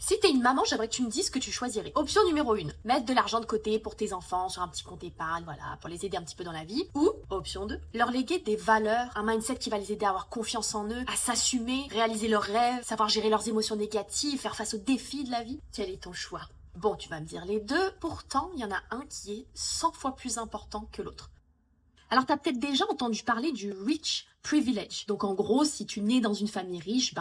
Si t'es une maman, j'aimerais que tu me dises ce que tu choisirais. Option numéro 1, mettre de l'argent de côté pour tes enfants sur un petit compte épargne, voilà, pour les aider un petit peu dans la vie. Ou, option 2, leur léguer des valeurs, un mindset qui va les aider à avoir confiance en eux, à s'assumer, réaliser leurs rêves, savoir gérer leurs émotions négatives, faire face aux défis de la vie. Quel est ton choix? Bon, tu vas me dire les deux, pourtant, il y en a un qui est 100 fois plus important que l'autre. Alors, tu as peut-être déjà entendu parler du rich privilege. Donc, en gros, si tu nais dans une famille riche,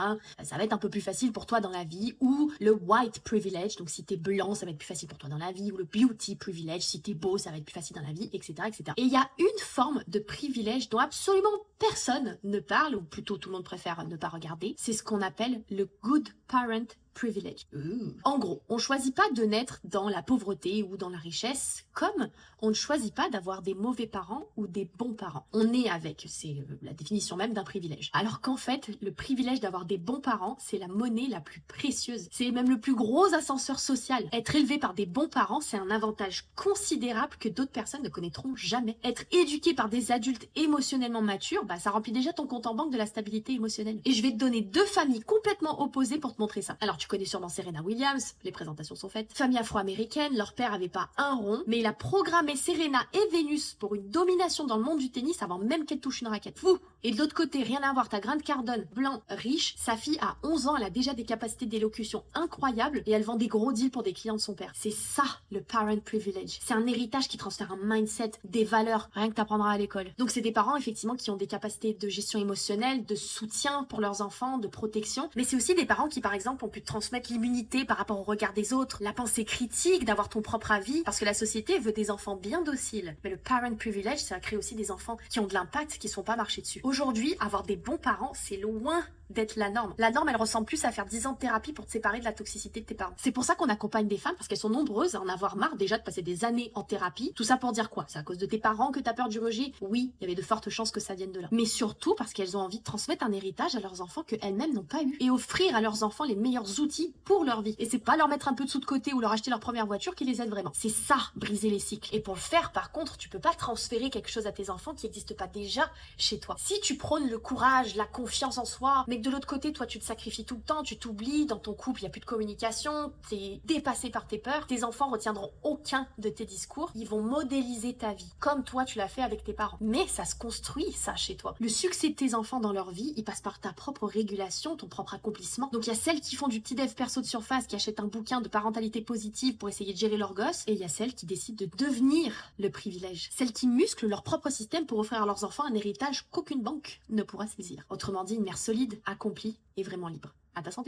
ça va être un peu plus facile pour toi dans la vie. Ou le white privilege. Donc, si t'es blanc, ça va être plus facile pour toi dans la vie. Ou le beauty privilege. Si t'es beau, ça va être plus facile dans la vie, etc., etc. Et il y a une forme de privilège dont absolument personne ne parle, ou plutôt tout le monde préfère ne pas regarder. C'est ce qu'on appelle le good parent privilege. En gros, on choisit pas de naître dans la pauvreté ou dans la richesse, comme on ne choisit pas d'avoir des mauvais parents ou des bons parents. On est avec, c'est la définition même d'un privilège. Alors qu'en fait, le privilège d'avoir des bons parents, c'est la monnaie la plus précieuse. C'est même le plus gros ascenseur social. Être élevé par des bons parents, c'est un avantage considérable que d'autres personnes ne connaîtront jamais. Être éduqué par des adultes émotionnellement matures, ça remplit déjà ton compte en banque de la stabilité émotionnelle. Et je vais te donner deux familles complètement opposées pour te montrer ça. Alors, tu connais sûrement Serena Williams, les présentations sont faites. Famille afro-américaine, leur père avait pas un rond, mais il a programmé Serena et Vénus pour une domination dans le monde du tennis avant même qu'elle touche une raquette. Fou! Et de l'autre côté, rien à voir, t'as Grant Cardone, blanc, riche, sa fille a 11 ans, elle a déjà des capacités d'élocution incroyables et elle vend des gros deals pour des clients de son père. C'est ça, le parent privilege. C'est un héritage qui transfère un mindset, des valeurs, rien que t'apprendras à l'école. Donc c'est des parents, effectivement, qui ont des capacités de gestion émotionnelle, de soutien pour leurs enfants, de protection, mais c'est aussi des parents qui, par exemple, ont pu transmettre l'immunité par rapport au regard des autres, la pensée critique, d'avoir ton propre avis, parce que la société veut des enfants bien dociles. Mais le parent privilege, ça crée aussi des enfants qui ont de l'impact, qui ne sont pas marchés dessus. Aujourd'hui, avoir des bons parents, c'est loin d'être la norme. La norme, elle ressemble plus à faire 10 ans de thérapie pour te séparer de la toxicité de tes parents. C'est pour ça qu'on accompagne des femmes, parce qu'elles sont nombreuses à en avoir marre déjà de passer des années en thérapie. Tout ça pour dire quoi? C'est à cause de tes parents que t'as peur du rejet? Oui, il y avait de fortes chances que ça vienne de là. Mais surtout parce qu'elles ont envie de transmettre un héritage à leurs enfants qu'elles-mêmes n'ont pas eu. Et offrir à leurs enfants les meilleurs outils pour leur vie. Et c'est pas leur mettre un peu de sous de côté ou leur acheter leur première voiture qui les aide vraiment. C'est ça, briser les cycles. Et pour le faire, par contre, tu peux pas transférer quelque chose à tes enfants qui n'existe pas déjà chez toi. Si tu prônes le courage, la confiance en soi, mais que de l'autre côté, toi, tu te sacrifies tout le temps, tu t'oublies, dans ton couple, il n'y a plus de communication, t'es dépassé par tes peurs, tes enfants retiendront aucun de tes discours, ils vont modéliser ta vie, comme toi, tu l'as fait avec tes parents. Mais ça se construit, ça, chez toi. Le succès de tes enfants dans leur vie, il passe par ta propre régulation, ton propre accomplissement. Donc, il y a celles qui font du petit dev perso de surface, qui achètent un bouquin de parentalité positive pour essayer de gérer leur gosse, et il y a celles qui décident de devenir le privilège. Celles qui musclent leur propre système pour offrir à leurs enfants un héritage qu'aucune banque ne pourra saisir. Autrement dit, une mère solide, accomplie et vraiment libre. À ta santé.